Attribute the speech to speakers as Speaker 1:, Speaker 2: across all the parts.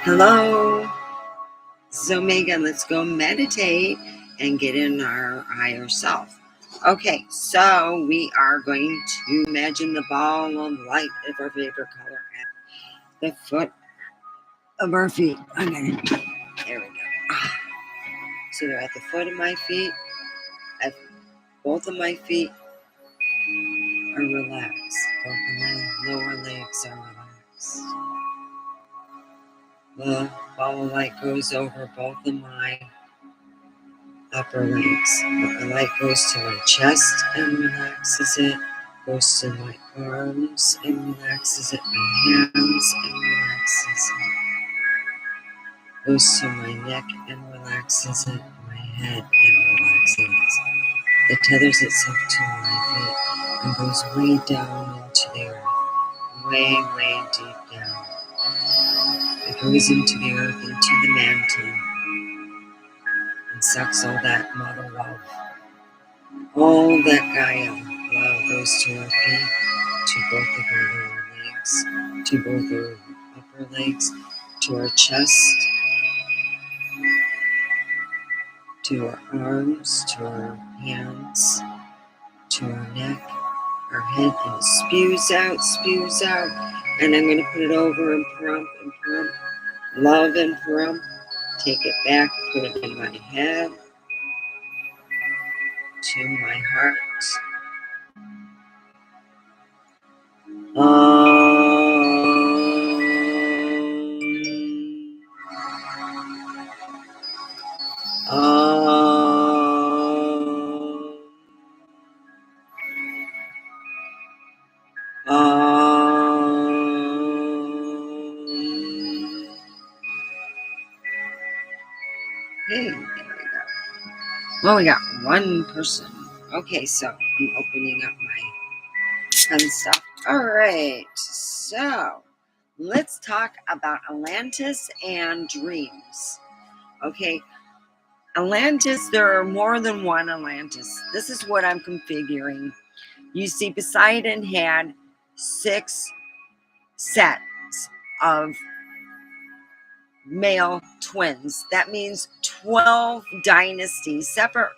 Speaker 1: Hello, so Megan, let's go meditate and get in our higher self. Okay, so we are going to imagine the ball of light of our favorite color at the foot of our feet. There we go. So they're at the foot of my feet. Both of my feet are relaxed. Both of my lower legs are relaxed. The ball of light goes over both of my upper legs. The light goes to my chest and relaxes it. Goes to my arms and relaxes it. My hands and relaxes it. Goes to my neck and relaxes it. My head and relaxes it. It tethers itself to my feet and goes way down into the earth. Way, way deep down. It goes into the earth, into the mantle, and sucks all that mother love. All that Gaia love goes to our feet, to both of our lower legs, to both our upper legs, to our chest, to our arms, to our hands, to our neck, our head, and it spews out, and I'm going to put it over and prump, love and prump, take it back, put it in my head, to my heart. Hey, there we go. Well, we got one person. Okay, so I'm opening up my fun stuff. All right, so let's talk about Atlantis and Dreams. Okay, Atlantis, there are more than one Atlantis. This is what I'm configuring. You see, Poseidon had 6 sets of male twins. That means 12 dynasties, separate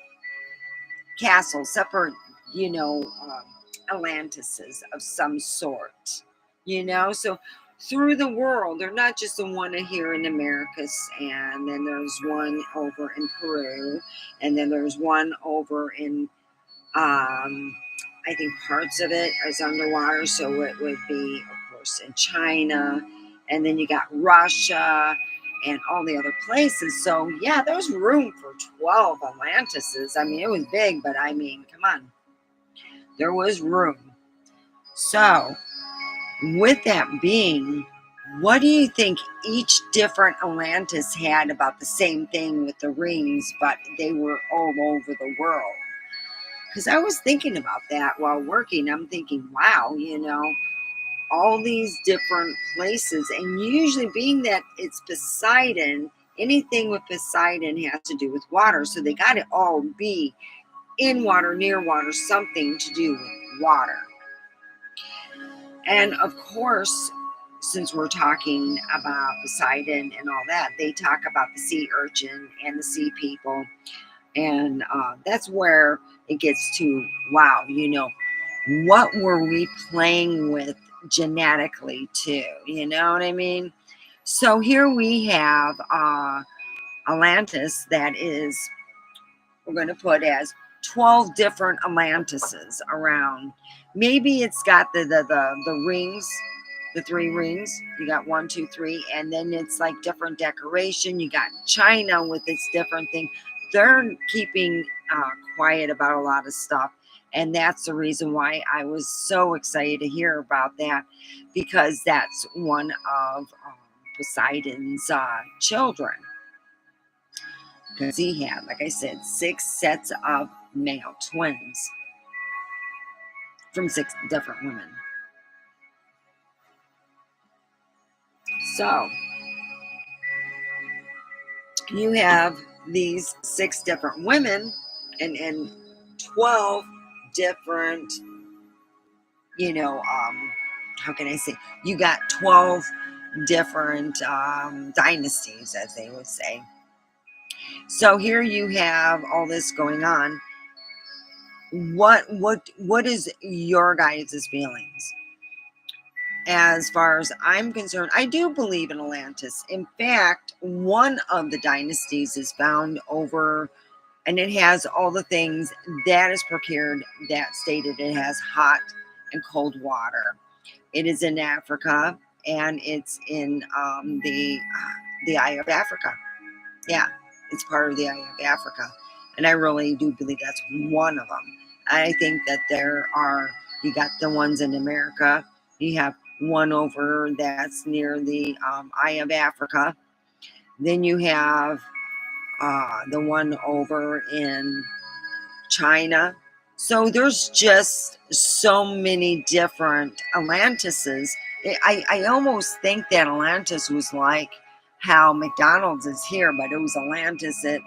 Speaker 1: castles, separate, Atlantises of some sort, So through the world, they're not just the one here in Americas, and then there's one over in Peru, and then there's one over in, I think parts of it is underwater, so it would be, of course, in China, and then you got Russia, and all the other places. So yeah, there was room for 12 Atlantises. I mean, it was big, but I mean, come on. There was room. So with that being, what do you think each different Atlantis had about the same thing with the rings, but they were all over the world? Because I was thinking about that while working. I'm thinking, wow, all these different places, and usually being that it's Poseidon, anything with Poseidon has to do with water, so they got to all be in water, near water, something to do with water. And of course, since we're talking about Poseidon and all that, they talk about the sea urchin and the sea people, and that's where it gets to, wow, what were we playing with genetically too? You know what I mean? So here we have Atlantis that is, we're going to put as 12 different Atlantises around. Maybe it's got the rings, the 3 rings. You got 1, 2, 3, and then it's like different decoration. You got China with its different thing. They're keeping quiet about a lot of stuff. And that's the reason why I was so excited to hear about that, because that's one of Poseidon's children. Because he had, like I said, 6 sets of male twins from 6 different women. So you have these 6 different women and 12 different, how can I say? You got 12 different dynasties, as they would say. So here you have all this going on. What is your guys' feelings? As far as I'm concerned, I do believe in Atlantis. In fact, one of the dynasties is found over, and it has all the things that is procured that stated it has hot and cold water. It is in Africa, and it's in the Eye of Africa. Yeah, it's part of the Eye of Africa, and I really do believe that's one of them. I think that there are. You got the ones in America. You have one over that's near the Eye of Africa. Then you have the one over in China. So there's just so many different Atlantises. I almost think that Atlantis was like how McDonald's is here, but it was Atlantis. It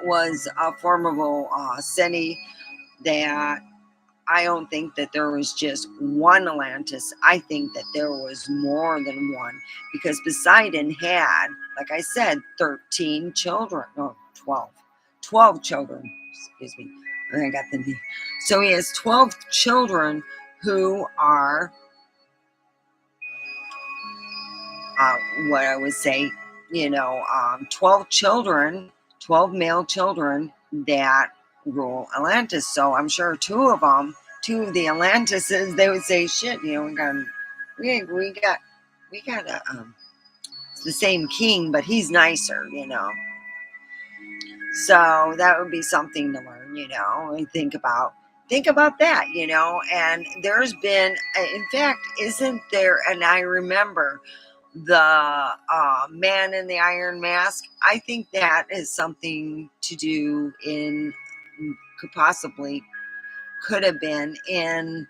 Speaker 1: was a formidable city that I don't think that there was just one Atlantis. I think that there was more than one because Poseidon had, like I said, 13 children. No, 12. 12 children. Excuse me. I got the name. So he has 12 children who are, what I would say, 12 children, 12 male children that rule Atlantis. So I'm sure two of the Atlantises, they would say, "Shit, we got it's the same king, but he's nicer." So that would be something to learn, and think about that, And there's been, in fact, isn't there? And I remember the Man in the Iron Mask. I think that is something to do could have been in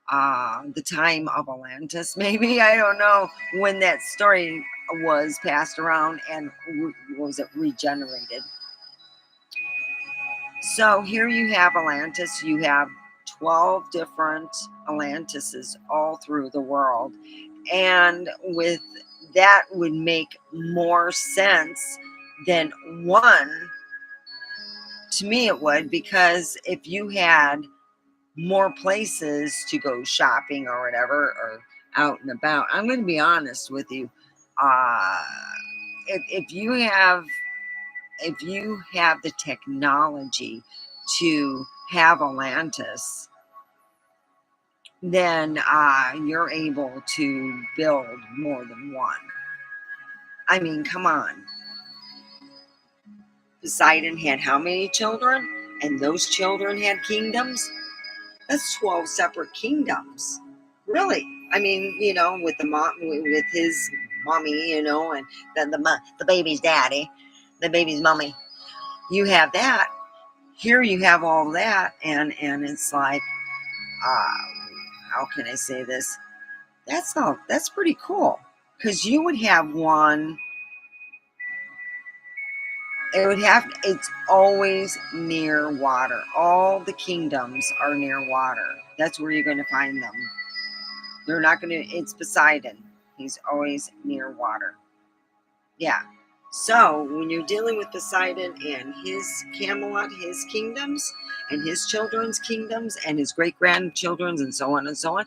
Speaker 1: the time of Atlantis. Maybe, I don't know when that story was passed around and was it regenerated. So here you have Atlantis. You have 12 different Atlantises all through the world. And with that would make more sense than one. To me, it would, because if you had more places to go shopping or whatever, or out and about, I'm going to be honest with you. Uh, if you have the technology to have Atlantis, then you're able to build more than one. I mean, come on. Poseidon had how many children? And those children had kingdoms? That's 12 separate kingdoms. Really? I mean, with with his mommy, and then the baby's daddy, the baby's mommy. You have that. Here you have all that, and it's like, how can I say this? That's pretty cool, because you would have one. It's always near water. All the kingdoms are near water. That's where you're going to find them. They're not going to. It's Poseidon. He's always near water. Yeah. So when you're dealing with Poseidon and his Camelot, his kingdoms, and his children's kingdoms, and his great grandchildren's, and so on and so on,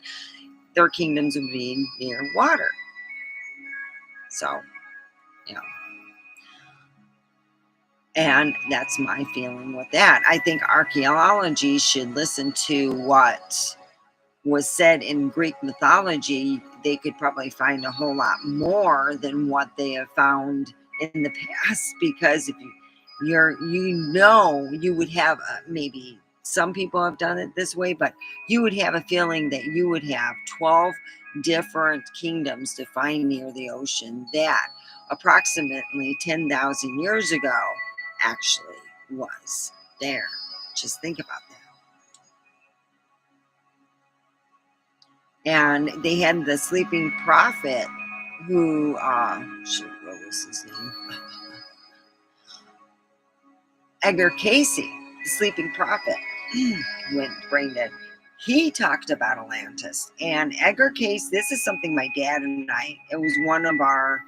Speaker 1: their kingdoms would be near water. So, and that's my feeling with that. I think archaeology should listen to what was said in Greek mythology. They could probably find a whole lot more than what they have found in the past, because if you would have maybe some people have done it this way, but you would have a feeling that you would have 12 different kingdoms to find near the ocean that approximately 10,000 years ago actually was there. Just think about that. And they had the sleeping prophet who, what was his name? Edgar Casey, the sleeping prophet, went brain dead. he talked about Atlantis. And Edgar Cayce, this is something my dad and I, it was one of our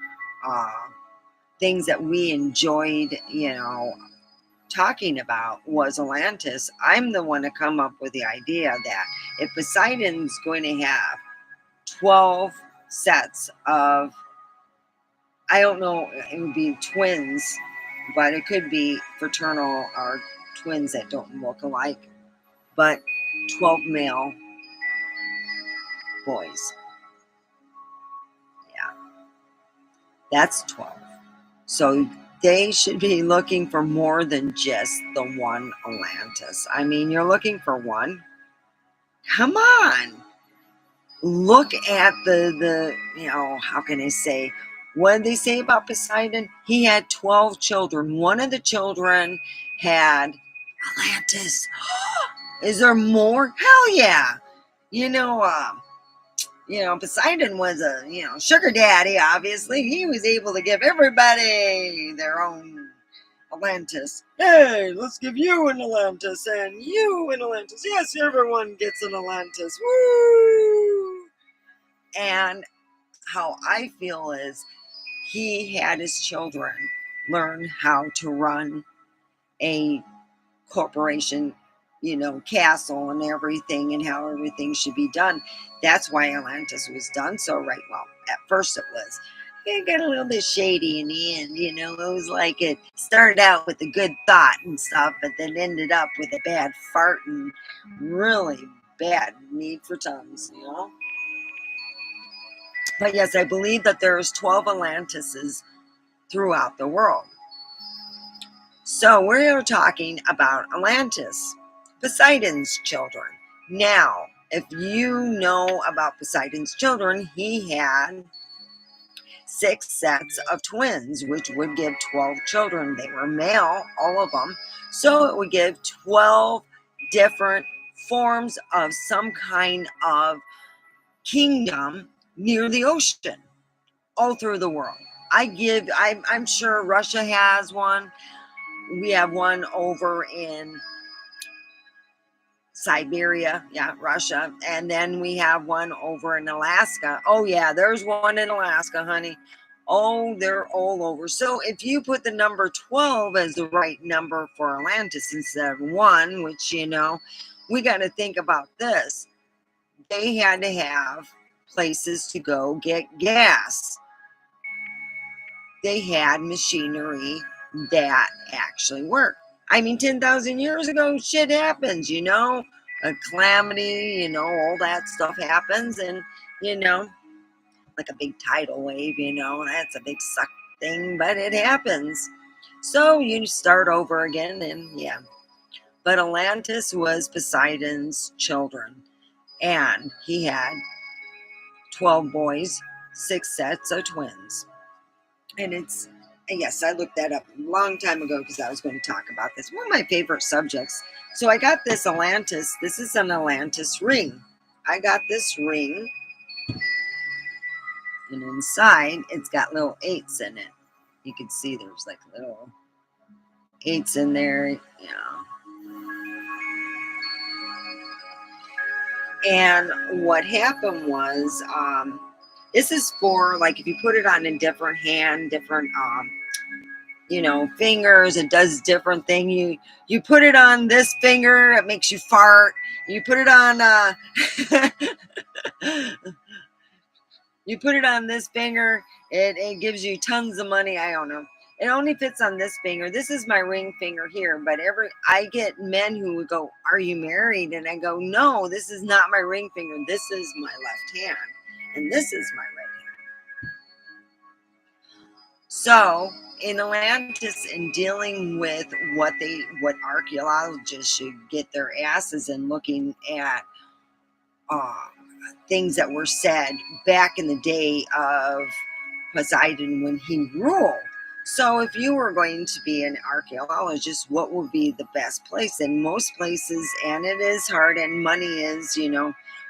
Speaker 1: uh, things that we enjoyed, talking about was Atlantis. I'm the one to come up with the idea that if Poseidon's going to have 12 sets of, I don't know, it would be twins, but it could be fraternal or twins that don't look alike, but 12 male boys. Yeah, that's 12. So they should be looking for more than just the one Atlantis. I mean, you're looking for one. Come on. Look at how can I say, what did they say about Poseidon? He had 12 children. One of the children had Atlantis. Is there more? Hell yeah. You know, Poseidon was a, sugar daddy, obviously. He was able to give everybody their own Atlantis. Hey, let's give you an Atlantis and you an Atlantis. Yes, everyone gets an Atlantis. Woo! And how I feel is he had his children learn how to run a corporation, castle and everything and how everything should be done. That's why Atlantis was done so right. Well, at first it was. It got a little bit shady in the end, It was like it started out with a good thought and stuff, but then ended up with a bad fart and really bad need for tongues. But yes, I believe that there's 12 Atlantises throughout the world. So we're talking about Atlantis, Poseidon's children. Now, if you know about Poseidon's children, he had 6 sets of twins, which would give 12 children. They were male, all of them. So it would give 12 different forms of some kind of kingdom near the ocean, all through the world. I'm sure Russia has one. We have one over in Siberia, Russia. And then we have one over in Alaska. Oh, yeah, there's one in Alaska, honey. Oh, they're all over. So if you put the number 12 as the right number for Atlantis instead of 1, which, we got to think about this. They had to have places to go get gas. They had machinery that actually worked. I mean, 10,000 years ago, shit happens, a calamity, all that stuff happens. And, like a big tidal wave, that's a big suck thing, but it happens. So you start over again and But Atlantis was Poseidon's children. And he had 12 boys, 6 sets of twins. And yes, I looked that up a long time ago because I was going to talk about this. One of my favorite subjects. So I got this Atlantis. This is an Atlantis ring. I got this ring. And inside, it's got little 8s in it. You can see there's like little 8s in there. And what happened was, this is for, like, if you put it on a different hand, different, fingers, it does different thing. You put it on this finger, it makes you fart. You put it on, you put it on this finger, it gives you tons of money. I don't know. It only fits on this finger. This is my ring finger here, but I get men who would go, "Are you married?" And I go, "No, this is not my ring finger. This is my left hand, and this is my right hand." So in Atlantis, in dealing with what archaeologists should get their asses in, looking at things that were said back in the day of Poseidon when he ruled. So if you were going to be an archaeologist, what would be the best place? In most places, and it is hard, and money is,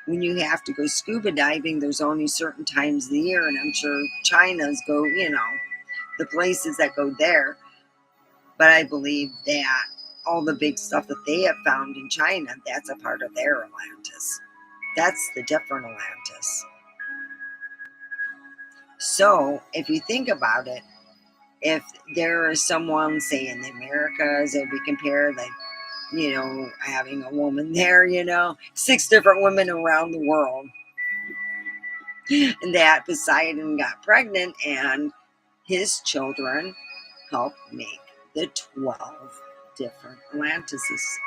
Speaker 1: when you have to go scuba diving, there's only certain times of the year, and I'm sure China's go, the places that go there. But I believe that all the big stuff that they have found in China, that's a part of their Atlantis. That's the different Atlantis. So if you think about it, if there is someone, say in the Americas, if we compare, like, having a woman there, 6 different women around the world, and that Poseidon got pregnant and his children helped make the 12 different Atlantises.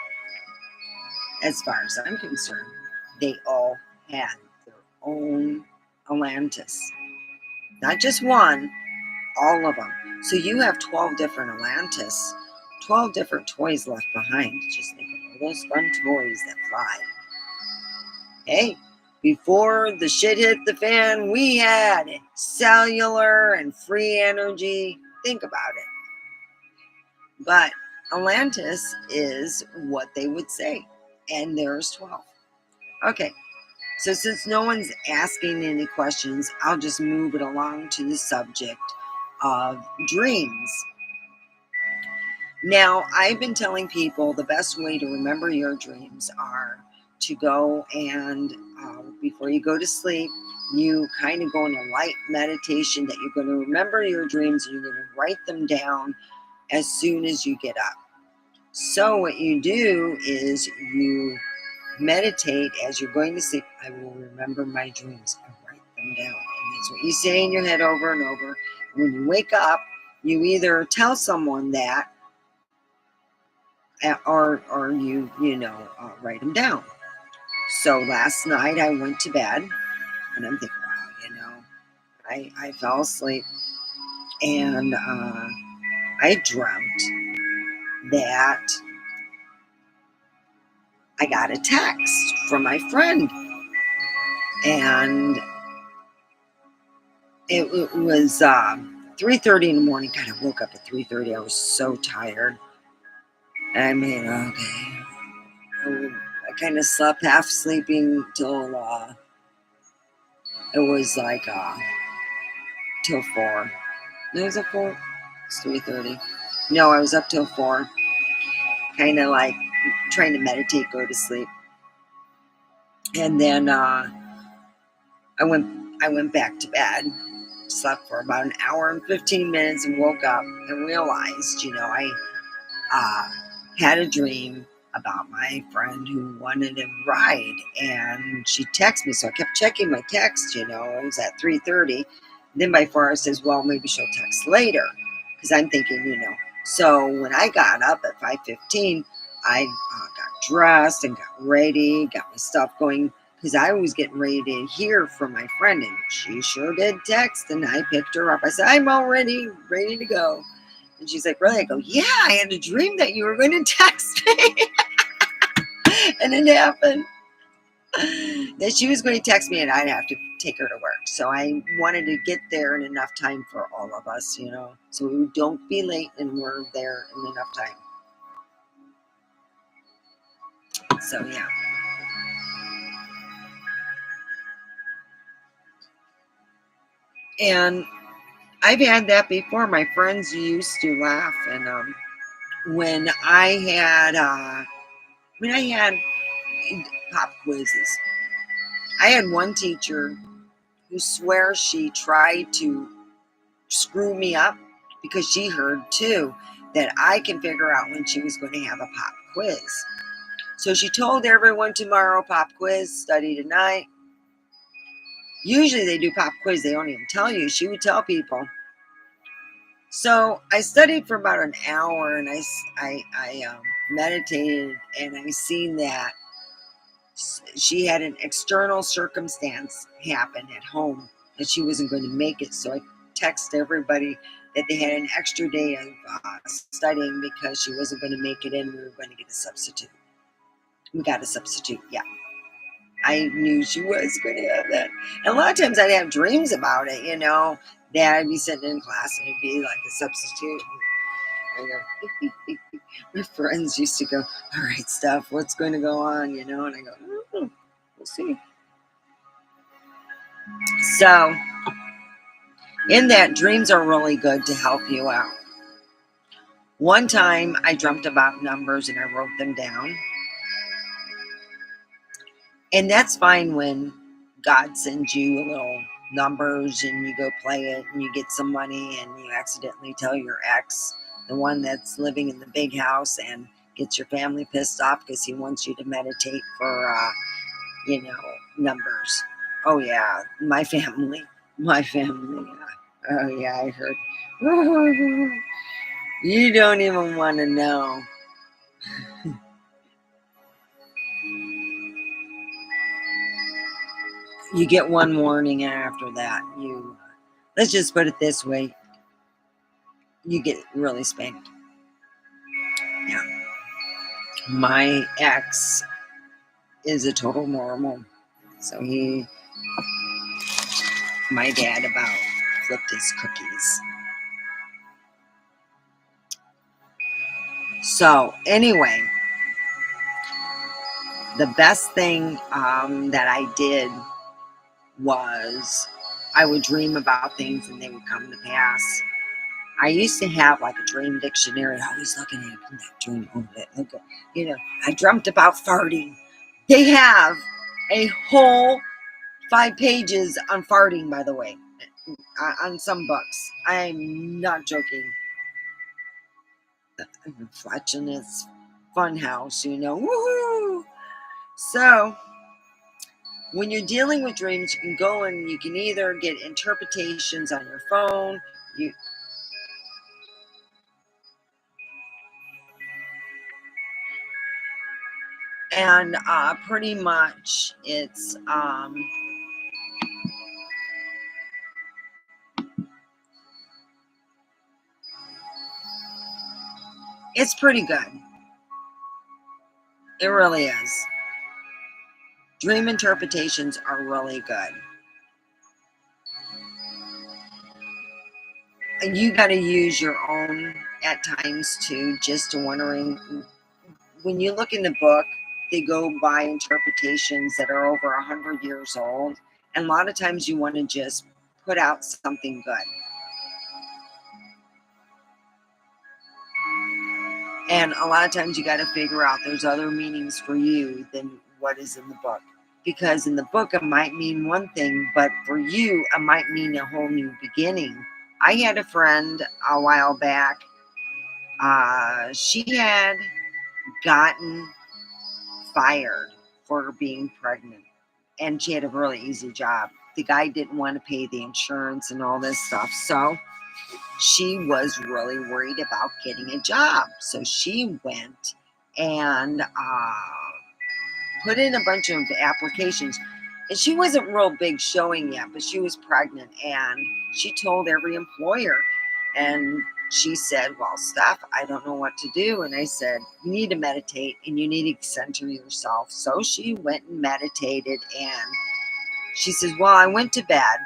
Speaker 1: As far as I'm concerned, they all had their own Atlantis. Not just one, all of them. So you have 12 different Atlantis, 12 different toys left behind. Just think of all those fun toys that fly. Hey, before the shit hit the fan, we had cellular and free energy. Think about it. But Atlantis is what they would say. And there's 12. Okay, so since no one's asking any questions, I'll just move it along to the subject of dreams. Now, I've been telling people the best way to remember your dreams are to go and before you go to sleep, you kind of go in a light meditation that you're going to remember your dreams and you're going to write them down as soon as you get up. So what you do is you meditate as you're going to sleep. I will remember my dreams. I write them down. And that's what you say in your head over and over. When you wake up, you either tell someone that or you write them down. So last night I went to bed and I'm thinking, wow, I fell asleep and I dreamt that I got a text from my friend, and it was 3:30 in the morning. God, I woke up at 3:30. I was so tired. I mean, okay. I kind of slept, half sleeping till it was like till 4. No, it was at 4. It's 3:30. No, I was up till 4. Kind of like trying to meditate, go to sleep, and then I went back to bed. Slept for about an hour and 15 minutes and woke up and realized, I had a dream about my friend who wanted a ride, and she texted me. So I kept checking my text, it was at 3:30. Then by 4 I says, well, maybe she'll text later, because I'm thinking, So when I got up at 5:15, I got dressed and got ready, got my stuff going, because I was getting ready to hear from my friend, and she sure did text, and I picked her up. I said, I'm already ready to go. And she's like, really? I go, yeah, I had a dream that you were going to text me. And it happened. That she was going to text me and I'd have to take her to work. So I wanted to get there in enough time for all of us, so we don't be late and we're there in enough time. So, yeah. And I've had that before. My friends used to laugh. And when I had pop quizzes, I had one teacher who swears she tried to screw me up because she heard too that I can figure out when she was going to have a pop quiz. So she told everyone tomorrow, pop quiz, study tonight. Usually they do pop quiz, they don't even tell you. She would tell people. So I studied for about an hour and I meditated, and I seen that she had an external circumstance happen at home and she wasn't going to make it. So I texted everybody that they had an extra day of studying because she wasn't going to make it in. We were going to get a substitute. We got a substitute, yeah. I knew she was going to have that. And a lot of times I'd have dreams about it, that I'd be sitting in class and it'd be like a substitute. And I go, my friends used to go, all right, Steph, what's going to go on, and I go, we'll see. So, in that, dreams are really good to help you out. One time I dreamt about numbers and I wrote them down. And that's fine when God sends you a little numbers and you go play it and you get some money and you accidentally tell your ex, the one that's living in the big house, and gets your family pissed off because he wants you to meditate for, numbers. Oh, yeah, my family. Oh, yeah, I heard. You don't even want to know. You get one warning after that. Let's just put it this way, you get really spanked. Yeah. My ex is a total normal. So my dad about flipped his cookies. So anyway, the best thing that I did was I would dream about things and they would come to pass. I used to have like a dream dictionary, always looking at that dream over it. I dreamt about farting. They have a whole 5 pages on farting, by the way, on some books. I'm not joking. Watching this fun house, woohoo! So, when you're dealing with dreams, you can go and you can either get interpretations on your phone, and pretty much it's pretty good. It really is. Dream interpretations are really good. And you got to use your own at times too, just wondering. When you look in the book, they go by interpretations that are over 100 years old. And a lot of times you want to just put out something good. And a lot of times you got to figure out there's other meanings for you than what is in the book. Because in the book, it might mean one thing, but for you, it might mean a whole new beginning. I had a friend a while back. She had gotten fired for being pregnant, and she had a really easy job. The guy didn't want to pay the insurance and all this stuff, so she was really worried about getting a job. So she went and put in a bunch of applications. And she wasn't real big showing yet, but she was pregnant, and she told every employer. And she said, well, Steph, I don't know what to do. And I said, you need to meditate and you need to center yourself. So she went and meditated, and she says, well, I went to bed.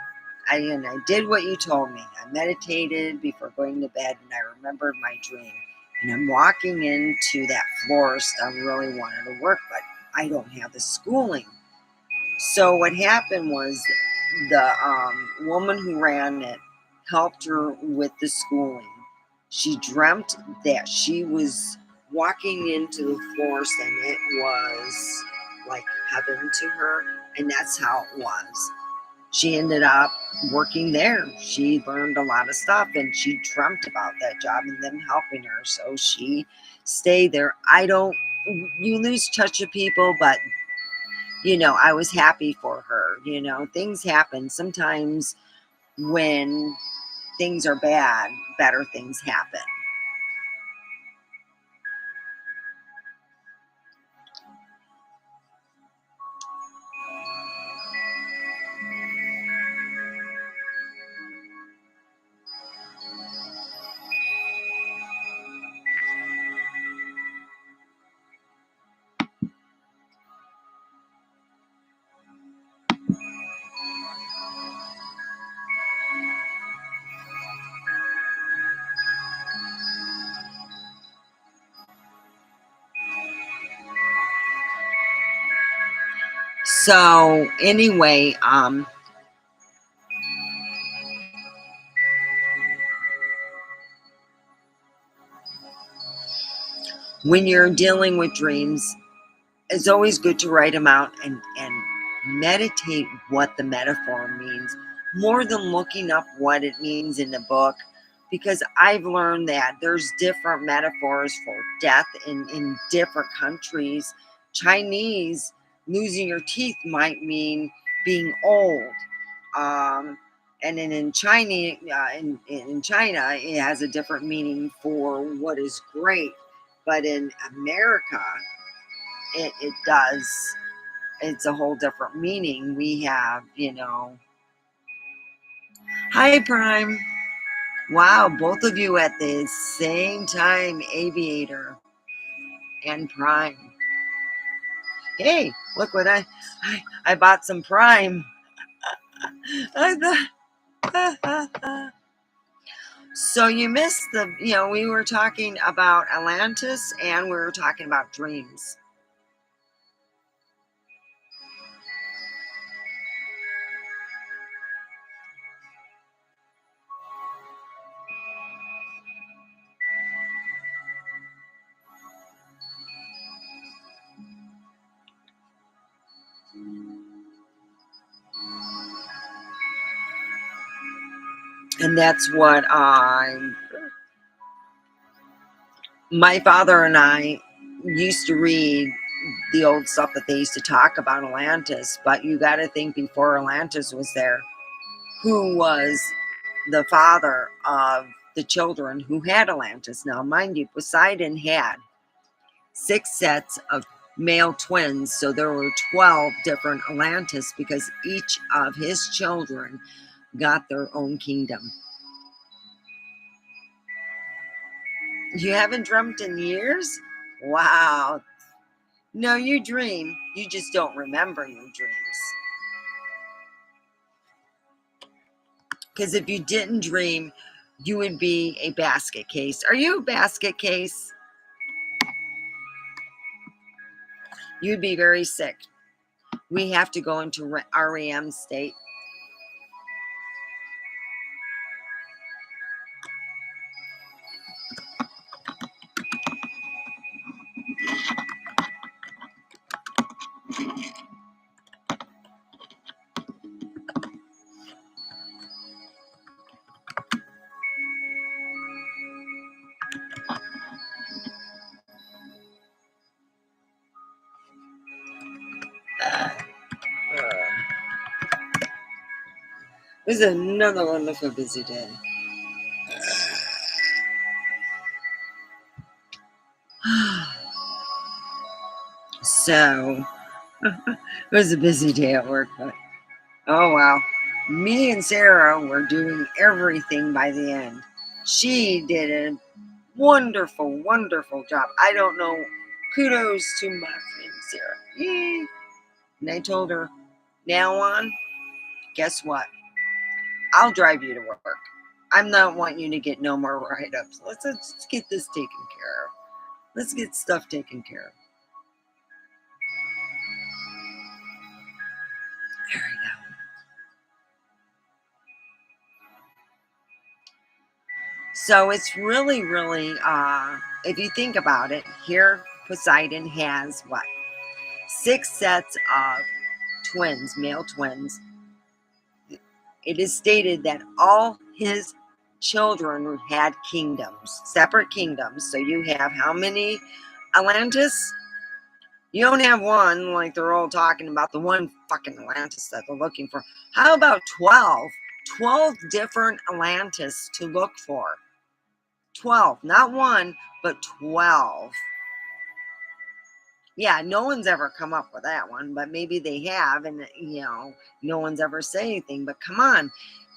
Speaker 1: I did what you told me. I meditated before going to bed, and I remembered my dream. And I'm walking into that florist I really wanted to work, but I don't have the schooling. So what happened was the woman who ran it helped her with the schooling. She dreamt that she was walking into the florist and it was like heaven to her, and that's how it was. She ended up working there. She learned a lot of stuff and she dreamt about that job and them helping her. So she stayed there. You lose touch of people, but I was happy for her. Things happen. Sometimes when things are bad, better things happen. So anyway, When you're dealing with dreams, it's always good to write them out and meditate what the metaphor means more than looking up what it means in the book, because I've learned that there's different metaphors for death in different countries. Chinese, losing your teeth might mean being old. um, and then in China, in China, it has a different meaning for what is great, but in America, it does. It's a whole different meaning. We have, Hi, Prime. Wow, both of you at the same time, Aviator and Prime. Hey, look what I bought some Prime. I thought, so you missed we were talking about Atlantis and we were talking about dreams. And that's what my father and I used to read the old stuff that they used to talk about Atlantis. But you got to think, before Atlantis was there, who was the father of the children who had Atlantis? Now, mind you, Poseidon had 6 sets of male twins, so there were 12 different Atlantis, because each of his children got their own kingdom. You haven't dreamt in years? Wow. No, you dream. You just don't remember your dreams. Because if you didn't dream, you would be a basket case. Are you a basket case? You'd be very sick. We have to go into REM state. This is another wonderful busy day. So, it was a busy day at work, but oh wow. Me and Sarah were doing everything by the end. She did a wonderful, wonderful job. I don't know. Kudos to my friend Sarah. Yay. And I told her, now on, guess what? I'll drive you to work. I'm not wanting you to get no more write-ups. Let's get this taken care of. Let's get stuff taken care of. There we go. So it's really, really, if you think about it, here Poseidon has what? 6 sets of twins, male twins. It is stated that all his children had kingdoms, separate kingdoms. So you have how many Atlantis? You don't have one like they're all talking about, the one fucking Atlantis that they're looking for. How about 12? 12 different Atlantis to look for. 12, not one, but 12. Yeah, no one's ever come up with that one, but maybe they have, and no one's ever said anything. But come on,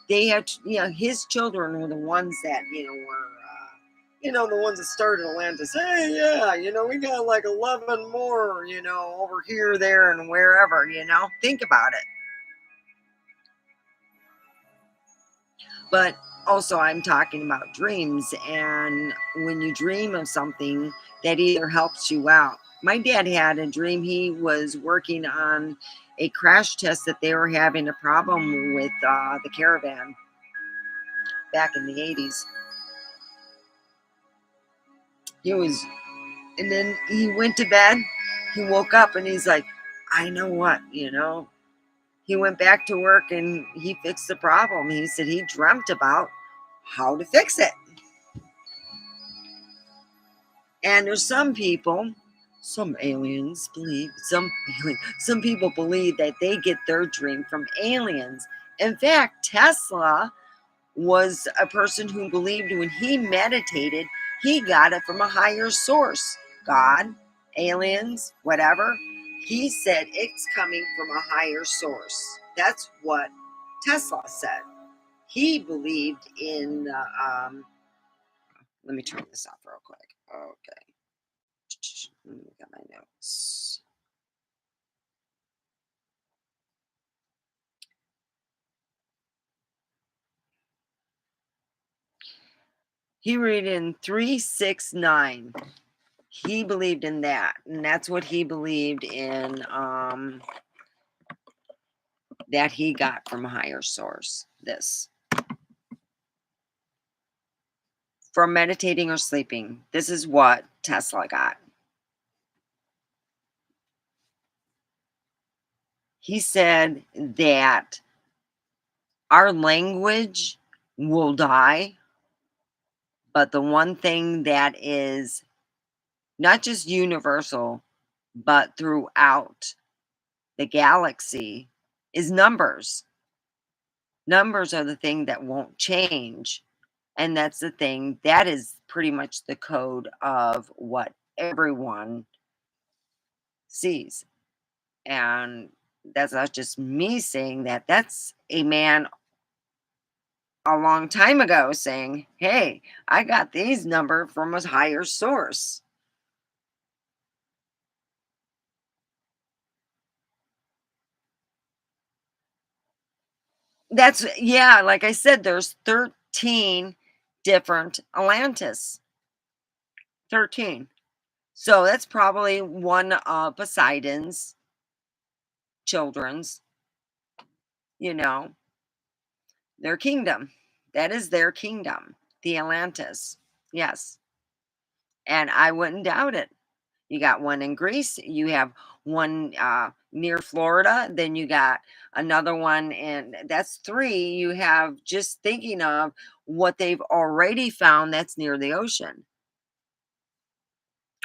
Speaker 1: they had, his children were the ones that, were, the ones that started Atlantis. Hey, yeah, we got like 11 more, over here, there, and wherever, think about it. But also, I'm talking about dreams, and when you dream of something, that either helps you out. My dad had a dream. He was working on a crash test that they were having a problem with the Caravan back in the 80s. He was And then he went to bed. He woke up and he's like, I know what, He went back to work and he fixed the problem. He said he dreamt about how to fix it. And there's some people, some aliens believe, some people believe that they get their dream from aliens. In fact, Tesla was a person who believed when he meditated, he got it from a higher source, God, aliens, whatever. He said it's coming from a higher source. That's what Tesla said. He believed in, let me turn this off real quick. Okay. Let me get my notes. He read in 369. He believed in that. And that's what he believed in, that he got from a higher source. This. From meditating or sleeping. This is what Tesla got. He said that our language will die, but the one thing that is not just universal, but throughout the galaxy is numbers. Numbers are the thing that won't change. And that's the thing that is pretty much the code of what everyone sees. And that's not just me saying that. That's a man a long time ago saying, hey, I got these number from a higher source. That's, yeah, like I said, there's 13 different Atlantis. 13. So that's probably one of Poseidon's children's, you know, their kingdom. That is their kingdom, the Atlantis. Yes. And I wouldn't doubt it. You got one in Greece, you have one near Florida, then you got another one, and that's three you have just thinking of what they've already found that's near the ocean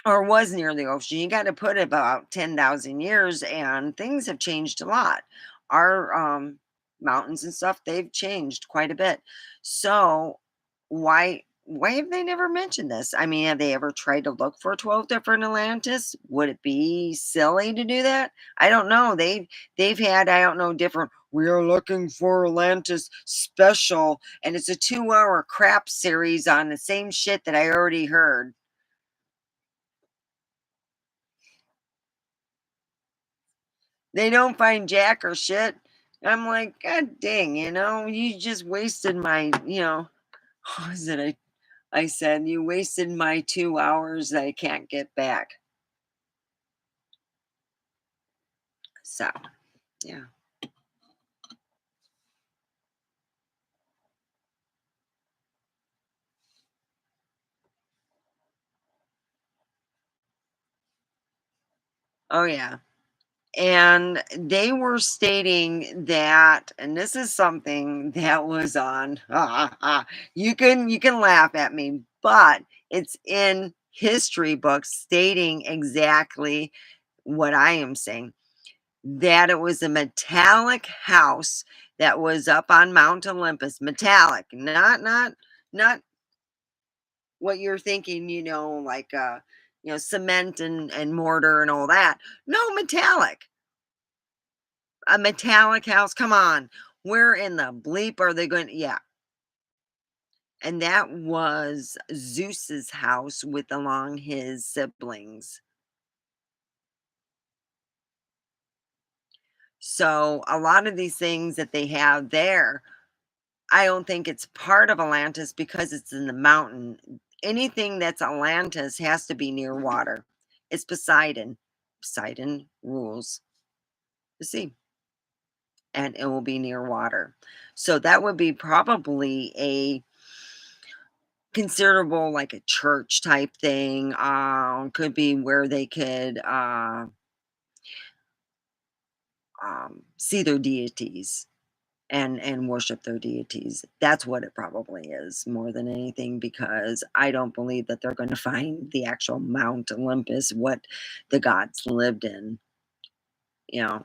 Speaker 1: or was near the ocean. You got to put about 10,000 years, and things have changed a lot. Our mountains and stuff, they've changed quite a bit. So why have they never mentioned this? I mean, have they ever tried to look for 12 different Atlantis? Would it be silly to do that? I don't know. They've had, I don't know, different, we are looking for Atlantis special, and it's a 2-hour crap series on the same shit that I already heard. They don't find jack or shit. I'm like, God dang, you just wasted my, what was it? I said, you wasted my 2 hours that I can't get back. So, yeah. Oh, yeah. And they were stating that, and this is something that was on, you can laugh at me, but it's in history books stating exactly what I am saying, that it was a metallic house that was up on Mount Olympus, metallic, not what you're thinking, like cement and mortar and all that. No, metallic. A metallic house. Come on. Where in the bleep are they going? Yeah. And that was Zeus's house with along his siblings. So a lot of these things that they have there, I don't think it's part of Atlantis because it's in the mountain. Anything that's Atlantis has to be near water. It's Poseidon. Poseidon rules the sea, and it will be near water. So that would be probably a considerable, like a church type thing. Could be where they could see their deities and worship their deities. That's what it probably is more than anything, because I don't believe that they're going to find the actual Mount Olympus, what the gods lived in, you know,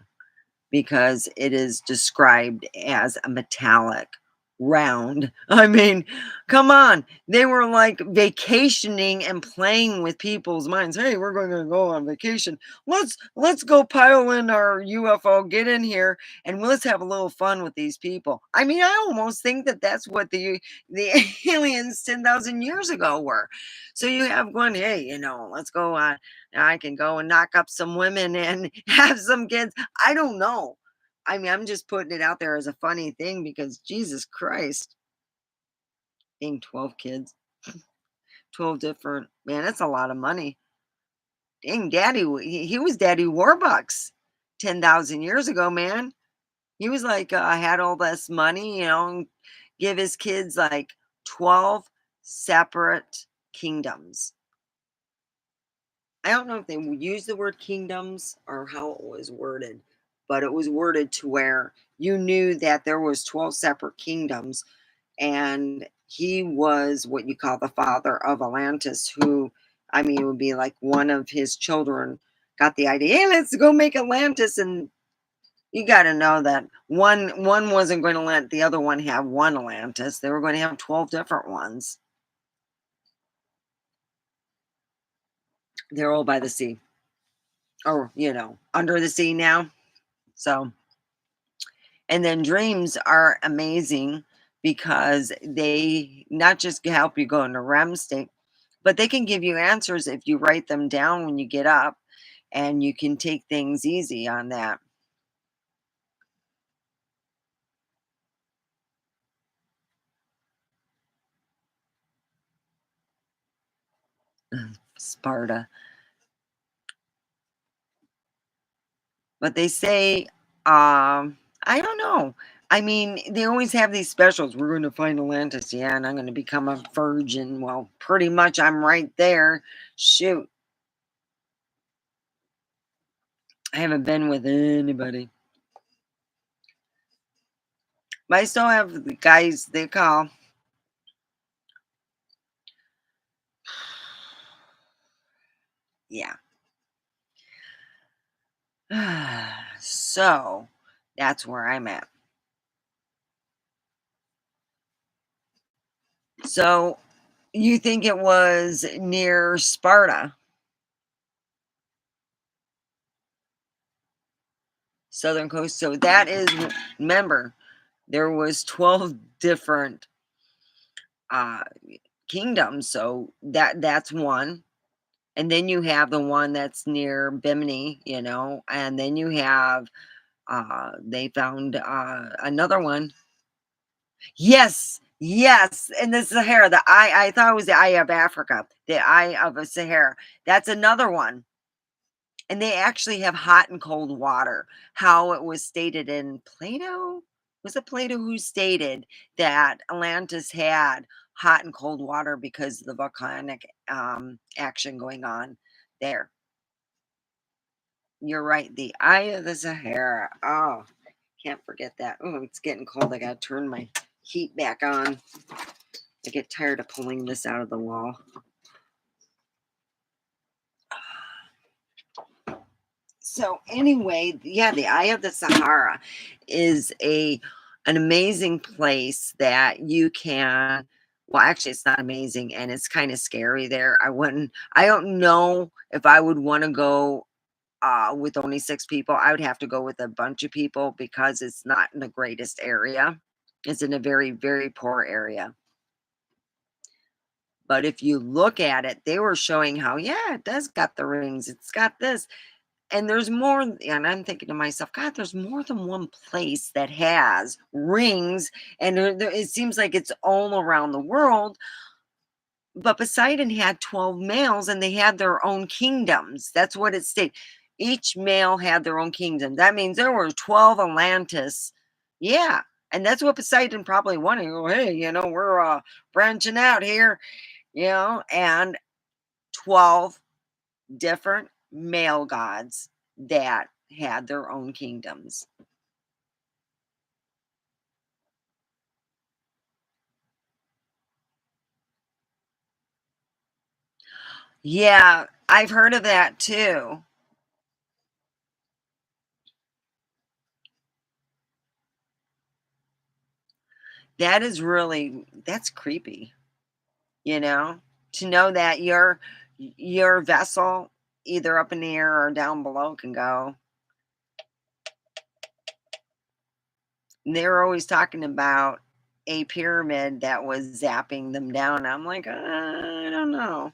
Speaker 1: because it is described as a metallic round. I mean, come on. They were like vacationing and playing with people's minds. Hey, we're going to go on vacation. Let's go pile in our UFO, get in here, and let's have a little fun with these people. I mean, I almost think that that's what the aliens 10,000 years ago were. So you have one, hey, let's go on. I can go and knock up some women and have some kids. I don't know. I mean, I'm just putting it out there as a funny thing because Jesus Christ, being 12 kids, 12 different, man, that's a lot of money. Dang, he was Daddy Warbucks 10,000 years ago, man. He was like, had all this money, and give his kids like 12 separate kingdoms. I don't know if they would use the word kingdoms or how it was worded, but it was worded to where you knew that there was 12 separate kingdoms, and he was what you call the father of Atlantis, who, I mean, it would be like one of his children got the idea, hey, let's go make Atlantis. And you got to know that one wasn't going to let the other one have one Atlantis. They were going to have 12 different ones. They're all by the sea, or under the sea now. So, and then dreams are amazing because they not just help you go into REM state, but they can give you answers if you write them down when you get up, and you can take things easy on that. Sparta. But they say, I don't know. I mean, they always have these specials. We're going to find Atlantis, yeah, and I'm going to become a virgin. Well, pretty much I'm right there. Shoot. I haven't been with anybody. But I still have the guys they call. Yeah. So that's where I'm at. So you think it was near Sparta, southern coast? So that is, remember, there was 12 different uh kingdoms. So that's one. And then you have the one that's near Bimini, and then you have they found another one. Yes, yes, in the Sahara, the eye. I thought it was the Eye of Africa, the Eye of a Sahara. That's another one, and they actually have hot and cold water. How it was stated in Plato, was it Plato who stated that Atlantis had hot and cold water because of the volcanic action going on there. You're right, the Eye of the Sahara. Oh, can't forget that. Oh, it's getting cold. I gotta turn my heat back on. I get tired of pulling this out of the wall. So anyway, yeah, the Eye of the Sahara is an amazing place that you can, well, actually it's not amazing, and it's kind of scary there. I don't know if I would want to go with only 6 people. I would have to go with a bunch of people because it's not in the greatest area. It's in a very, very poor area. But if you look at it, they were showing how, yeah, it does got the rings. It's got this. And there's more. And I'm thinking to myself, God, there's more than one place that has rings. And it seems like it's all around the world. But Poseidon had 12 males and they had their own kingdoms. That's what it stated. Each male had their own kingdom. That means there were 12 Atlantis. Yeah. And that's what Poseidon probably wanted. Oh, hey, we're branching out here, and 12 different male gods that had their own kingdoms. Yeah, I've heard of that too. That's creepy, you know, to know that your vessel, either up in the air or down below, can go. And they were always talking about a pyramid that was zapping them down. I'm like, I don't know.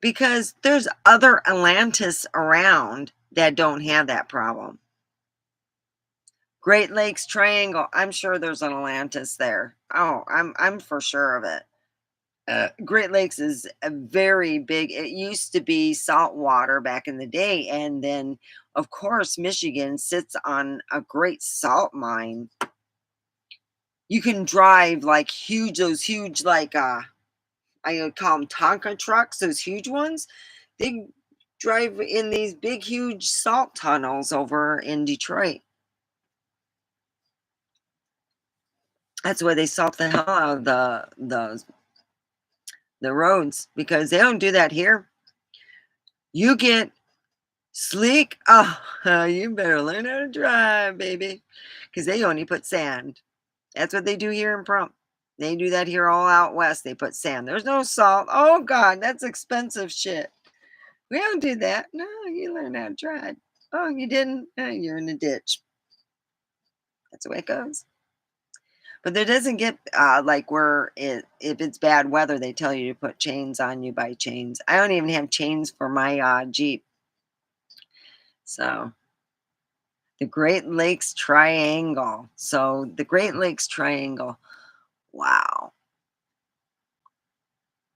Speaker 1: Because there's other Atlantis around that don't have that problem. Great Lakes Triangle. I'm sure there's an Atlantis there. Oh, I'm for sure of it. Great Lakes is a very big. It used to be salt water back in the day, and then of course Michigan sits on a great salt mine. You can drive like those huge like I would call them Tonka trucks, those huge ones. They drive in these big huge salt tunnels over in Detroit. That's why they salt the hell out of the roads, because they don't do that here. You get sleek. Oh, you better learn how to drive, baby, because they only put sand. That's what they do here in Prump. They do that here all out west. They put sand. There's no salt. Oh God, that's expensive shit. We don't do that. No, you learn how to drive. Oh, you didn't? You're in a ditch. That's the way it goes. But there doesn't get like if it's bad weather, they tell you to put chains on. You buy chains. I don't even have chains for my Jeep. So the Great Lakes Triangle. So the Great Lakes Triangle. Wow.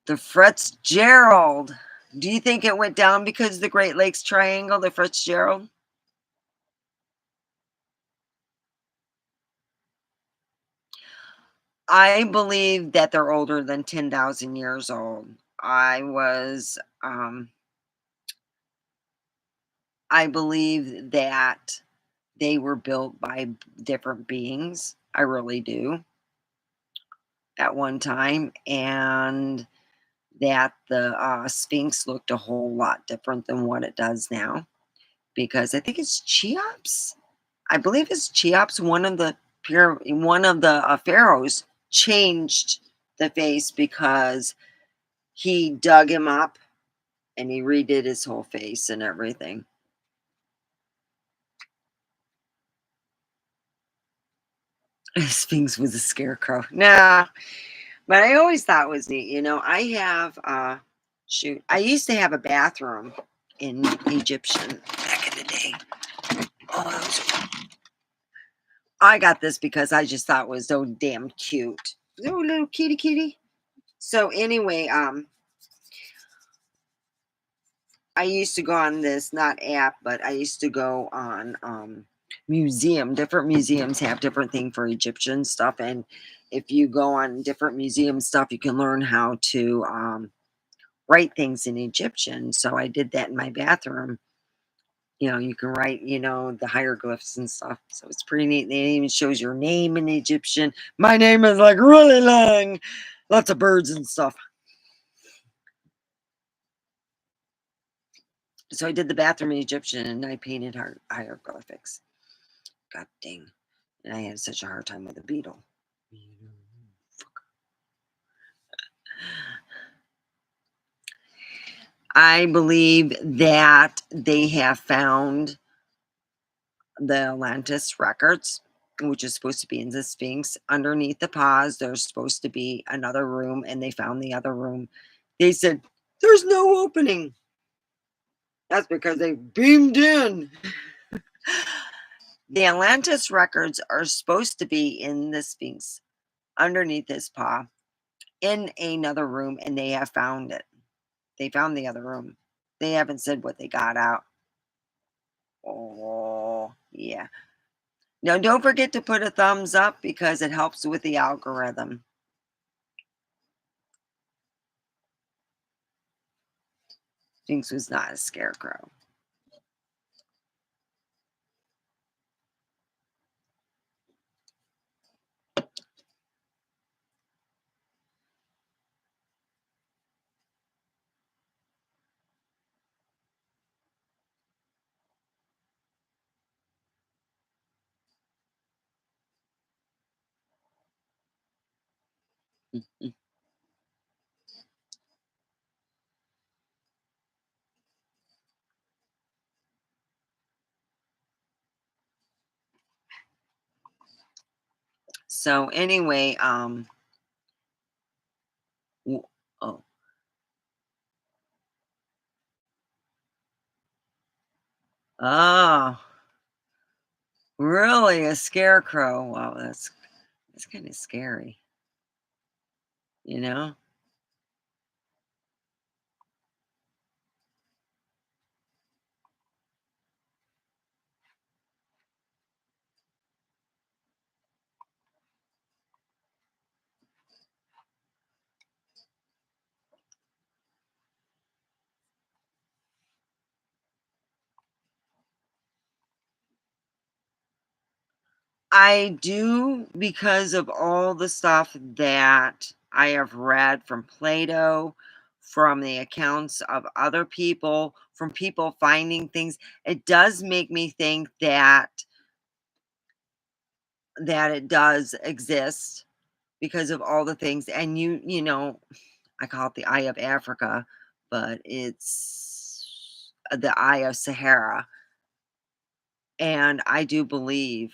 Speaker 1: The Fitzgerald. Do you think it went down because of the Great Lakes Triangle, the Fitzgerald? I believe that they're older than 10,000 years old. I believe that they were built by different beings. I really do, at one time. And that the Sphinx looked a whole lot different than what it does now. Because I think it's Cheops. I believe it's Cheops. One of the pharaohs changed the face because he dug him up and he redid his whole face and everything. Sphinx was a scarecrow. Nah, but I always thought it was neat. I have shoot. I used to have a bathroom in Egyptian back in the day. Oh, I got this because I just thought it was so damn cute. Oh, little kitty kitty. So anyway, I used to go on this, not app, but I used to go on museum. Different museums have different thing for Egyptian stuff, and if you go on different museum stuff, you can learn how to write things in Egyptian. So I did that in my bathroom. You can write, the hieroglyphs and stuff. So it's pretty neat. And it even shows your name in Egyptian. My name is like really long, lots of birds and stuff. So I did the bathroom in Egyptian and I painted hieroglyphics. God dang. And I had such a hard time with the beetle. I believe that they have found the Atlantis records, which is supposed to be in the Sphinx. Underneath the pause, there's supposed to be another room, and they found the other room. They said, there's no opening. That's because they beamed in. The Atlantis records are supposed to be in the Sphinx underneath his paw in another room, and they have found it. They found the other room. They haven't said what they got out. Oh, yeah. Now, don't forget to put a thumbs up because it helps with the algorithm. Jinx was not a scarecrow. So anyway, w- oh, oh, really, a scarecrow? Wow, that's kind of scary, you know. I do because of all the stuff that I have read from Plato, from the accounts of other people, from people finding things. It does make me think that it does exist because of all the things. And you know, I call it the Eye of Africa, but it's the Eye of Sahara. And I do believe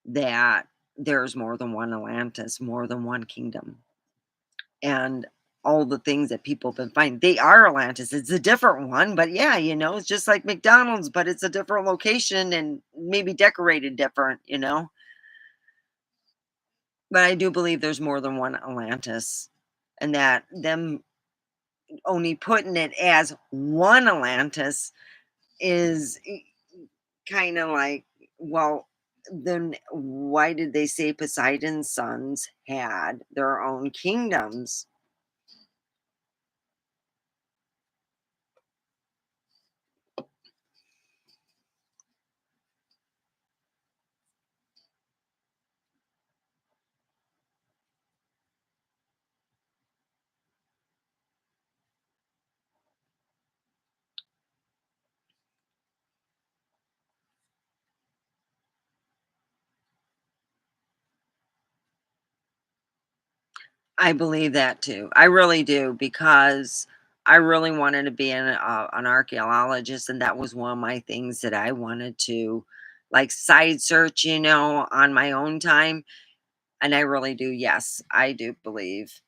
Speaker 1: that there's more than one Atlantis, more than one kingdom. And all the things that people have been finding, they are Atlantis. It's a different one, but yeah, you know, it's just like McDonald's, but it's a different location and maybe decorated different, you know. But I do believe there's more than one Atlantis, and that them only putting it as one Atlantis is kind of like, well, then why did they say Poseidon's sons had their own kingdoms? I believe that too. I really do because I really wanted to be an archaeologist, and that was one of my things that I wanted to like side search, you know, on my own time. And I really do. Yes, I do believe.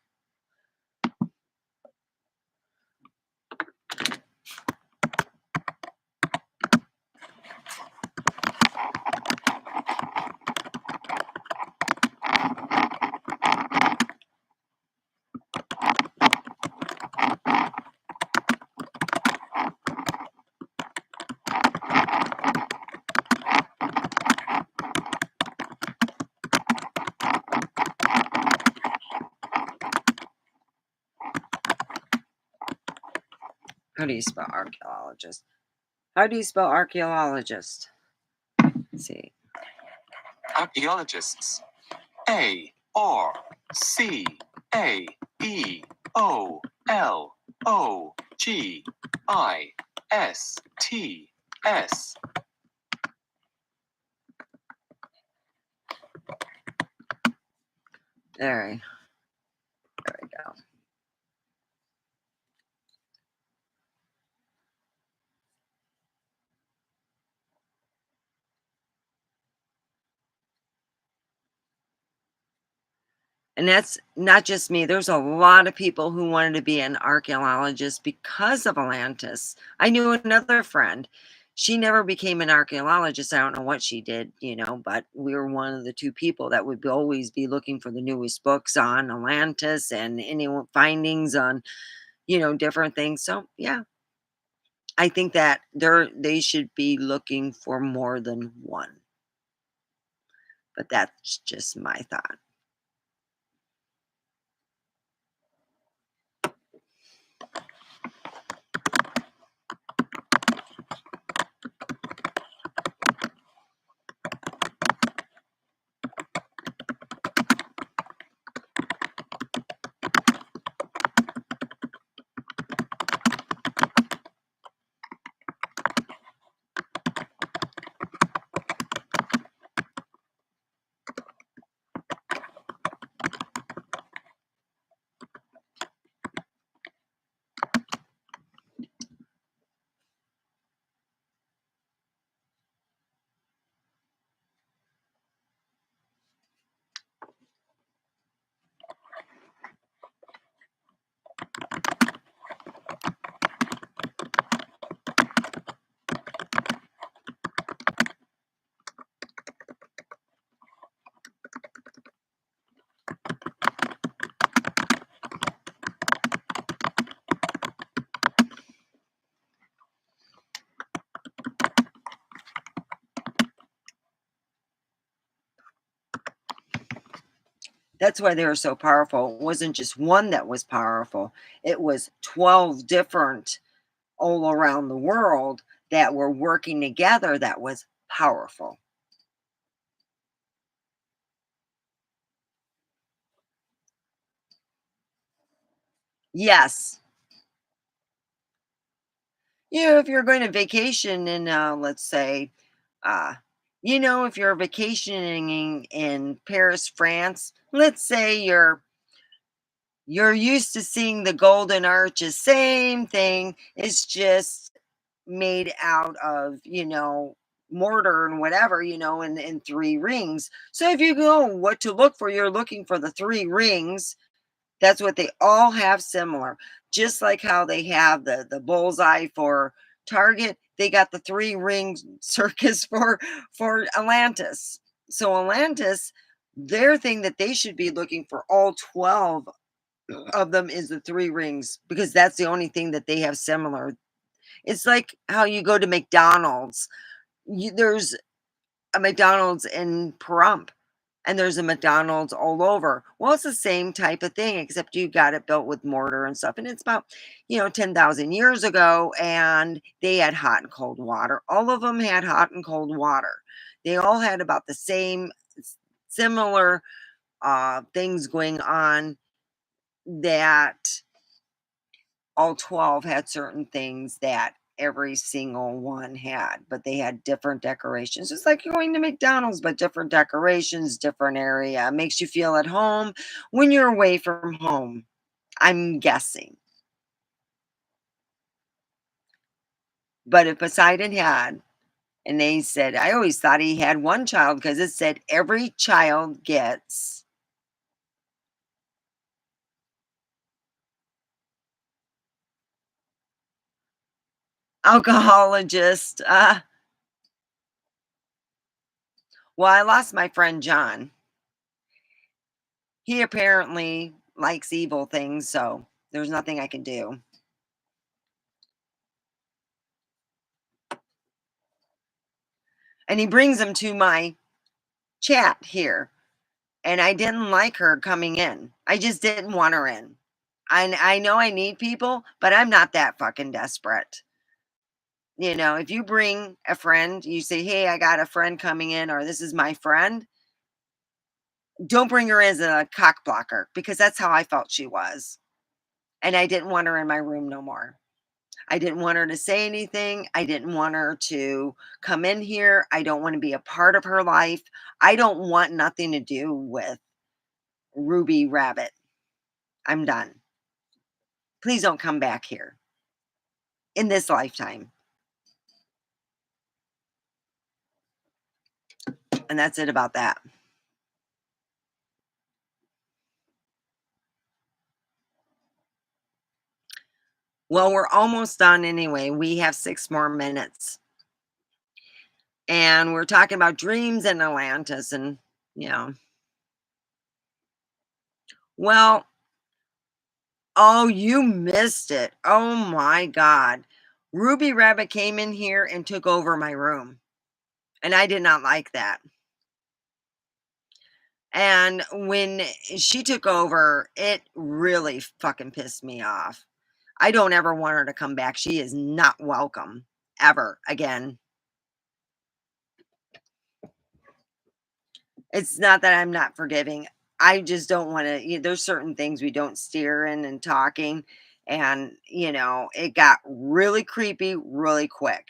Speaker 1: How do you spell archaeologist? How do you spell archaeologist? Let's see.
Speaker 2: Archaeologists. Archaeologists.
Speaker 1: There we go. And that's not just me. There's a lot of people who wanted to be an archaeologist because of Atlantis. I knew another friend. She never became an archaeologist. I don't know what she did, you know, but we were one of the two people that would always be looking for the newest books on Atlantis and any findings on, you know, different things. So, yeah, I think that they should be looking for more than one. But that's just my thought. That's why they were so powerful. It wasn't just one that was powerful. It was 12 different all around the world that were working together that was powerful. Yes. If you're going to vacation in, let's say, uh, if you're vacationing in Paris, France, let's say you're used to seeing the Golden Arches, same thing. It's just made out of, mortar and whatever, in three rings. So if you go what to look for, you're looking for the three rings. That's what they all have similar. Just like how they have the bullseye for Target, they got the three ring circus for Atlantis. So Atlantis, their thing that they should be looking for all 12 of them is the three rings because that's the only thing that they have similar. It's like how you go to McDonald's. There's a McDonald's in Pahrump and there's a McDonald's all over. Well, it's the same type of thing, except you got it built with mortar and stuff. And it's about, 10,000 years ago, and they had hot and cold water. All of them had hot and cold water. They all had about the same, similar things going on that all 12 had certain things that every single one had, but they had different decorations. It's like going to McDonald's, but different decorations, different area. Makes you feel at home when you're away from home, I'm guessing. But if Poseidon had, and they said, I always thought he had one child because it said every child gets alcohologist. Well, I lost my friend John. He apparently likes evil things, so there's nothing I can do. And he brings them to my chat here. And I didn't like her coming in. I just didn't want her in. I know I need people, but I'm not that fucking desperate. If you bring a friend, you say, hey, I got a friend coming in, or this is my friend, don't bring her as a cock blocker because that's how I felt she was. And I didn't want her in my room no more. I didn't want her to say anything. I didn't want her to come in here. I don't want to be a part of her life. I don't want nothing to do with Ruby Rabbit. I'm done. Please don't come back here in this lifetime. And that's it about that. Well, we're almost done anyway. We have 6 more minutes. And we're talking about dreams in Atlantis. And, well, oh, you missed it. Oh my God. Ruby Rabbit came in here and took over my room. And I did not like that. And when she took over, it really fucking pissed me off. I don't ever want her to come back. She is not welcome ever again. It's not that I'm not forgiving. I just don't want to. There's certain things we don't steer in and talking. And, it got really creepy really quick.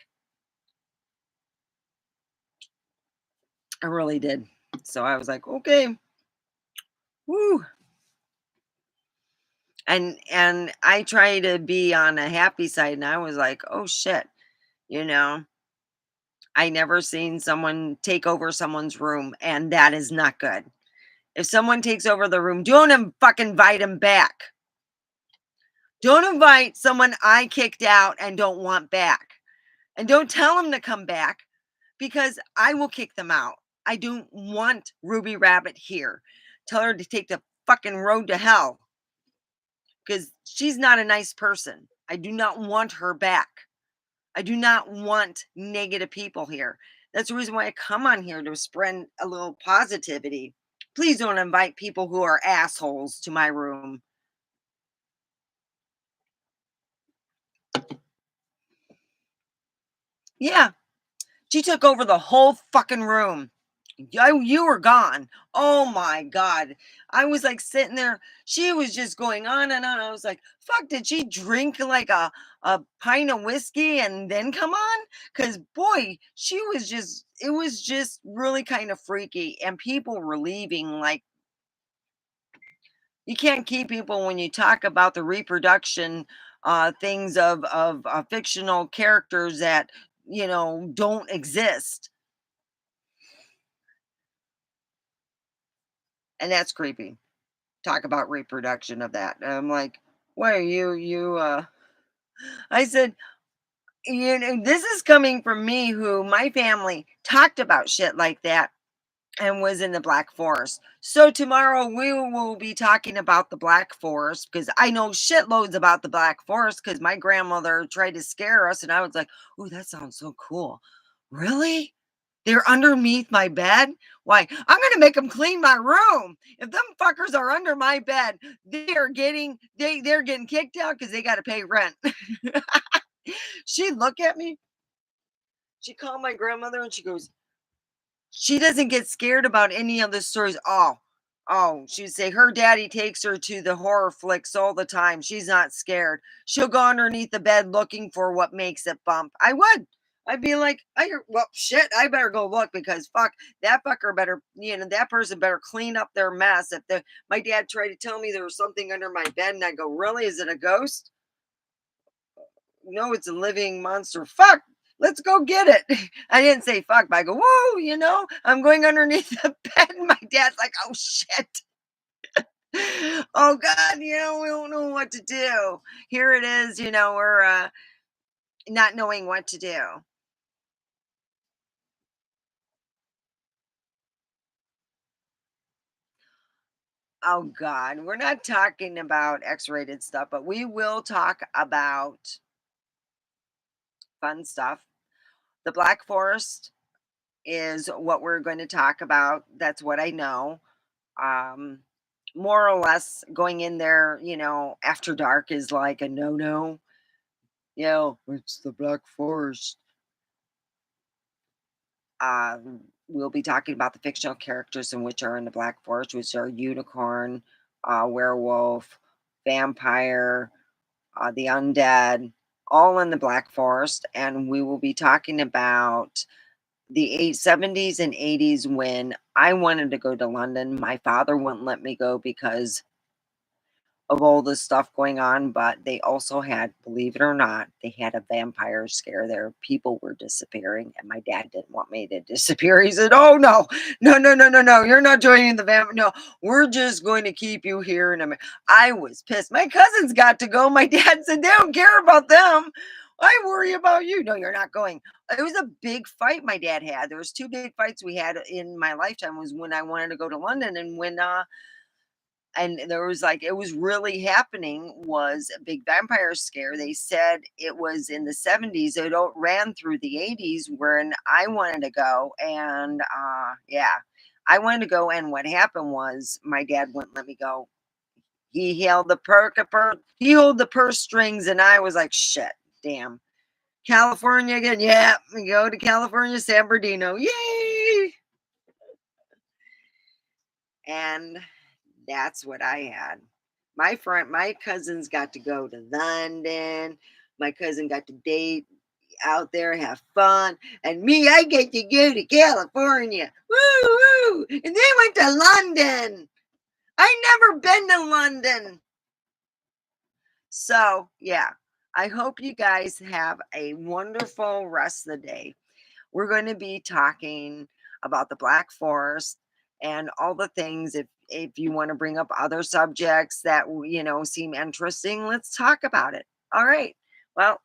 Speaker 1: I really did. So I was like, okay, woo. And I try to be on a happy side, and I was like, oh shit, you know, I never seen someone take over someone's room, and that is not good. If someone takes over the room, don't fucking invite them back. Don't invite someone I kicked out and don't want back. And don't tell them to come back because I will kick them out. I don't want Ruby Rabbit here. Tell her to take the fucking road to hell because she's not a nice person. I do not want her back. I do not want negative people here. That's the reason why I come on here to spread a little positivity. Please don't invite people who are assholes to my room. Yeah, she took over the whole fucking room. You were gone. Oh my God. I was like sitting there. She was just going on and on. I was like, fuck, did she drink like a pint of whiskey and then come on? Because boy, it was just really kind of freaky. And people were leaving. Like, you can't keep people when you talk about the reproduction things of fictional characters that, don't exist. And that's creepy. Talk about reproduction of that. And I'm like, why are you I said, this is coming from me who my family talked about shit like that and was in the Black Forest. So tomorrow we will be talking about the Black Forest because I know shitloads about the Black Forest because my grandmother tried to scare us and I was like, oh, that sounds so cool. Really? They're underneath my bed? Why? I'm gonna make them clean my room. If them fuckers are under my bed, they're getting kicked out because they gotta pay rent. She'd look at me, she called my grandmother and she goes, she doesn't get scared about any of the stories. Oh, she'd say her daddy takes her to the horror flicks all the time. She's not scared. She'll go underneath the bed looking for what makes it bump. I would. I'd be like, well, shit, I better go look because fuck, that fucker better, that person better clean up their mess. If my dad tried to tell me there was something under my bed and I go, really? Is it a ghost? No, it's a living monster. Fuck, let's go get it. I didn't say fuck, but I go, whoa, I'm going underneath the bed. And my dad's like, oh shit. Oh God, we don't know what to do. Here it is, we're not knowing what to do. Oh God, we're not talking about X-rated stuff, but we will talk about fun stuff. The Black Forest is what we're going to talk about. That's what I know. Um, More or less going in there, after dark is like a no-no. It's the Black Forest. We'll be talking about the fictional characters in which are in the Black Forest, which are unicorn, werewolf, vampire, the undead, all in the Black Forest. And we will be talking about the 70s and 80s when I wanted to go to London. My father wouldn't let me go because of all this stuff going on, but they also had, believe it or not, they had a vampire scare there. People were disappearing, and my dad didn't want me to disappear. He said, "Oh no, no, no, no, no, no! You're not joining the vamp. No, we're just going to keep you here." And I was pissed. My cousins got to go. My dad said, "They don't care about them. I worry about you." No, you're not going. It was a big fight my dad had. There was two big fights we had in my lifetime. Was when I wanted to go to London and when and there was like it was really happening was a big vampire scare. They said it was in the 70s. Ran through the 80s when I wanted to go. And yeah, I wanted to go, and what happened was my dad wouldn't let me go. He held the he held the purse strings, and I was like, shit, damn. California again. Yeah, we go to California, San Bernardino. Yay! And that's what I had. My cousins got to go to London. My cousin got to date out there, have fun. And me, I get to go to California. Woo woo! And they went to London. I never been to London. So yeah, I hope you guys have a wonderful rest of the day. We're going to be talking about the Black Forest and all the things. If you want to bring up other subjects that seem interesting, let's talk about it. All right. Well,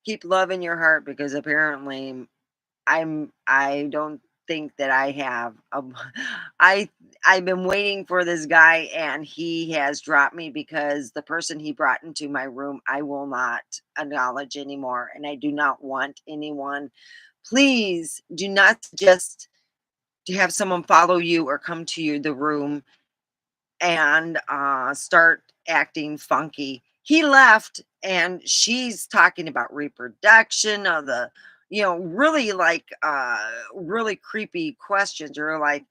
Speaker 1: keep love in your heart, because apparently I don't think that I have. I I've been waiting for this guy, and he has dropped me, because the person he brought into my room I will not acknowledge anymore, and I do not want anyone. Please do not suggest to have someone follow you or come to the room and start acting funky. He left, and she's talking about reproduction of the, really like really creepy questions. Or like,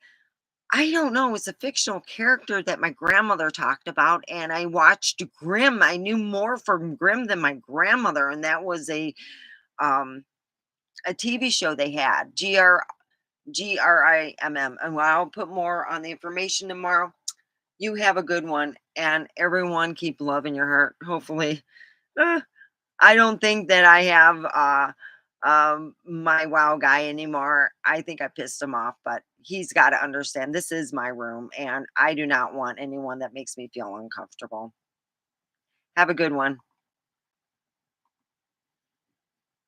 Speaker 1: I don't know, it's a fictional character that my grandmother talked about, and I watched Grimm. I knew more from Grimm than my grandmother, and that was um a TV show they had, Grimm. And I'll put more on the information tomorrow. You have a good one, and everyone keep love in your heart. Hopefully, uh, I don't think that I have my wow guy anymore. I think I pissed him off, but he's got to understand this is my room, and I do not want anyone that makes me feel uncomfortable. Have a good one.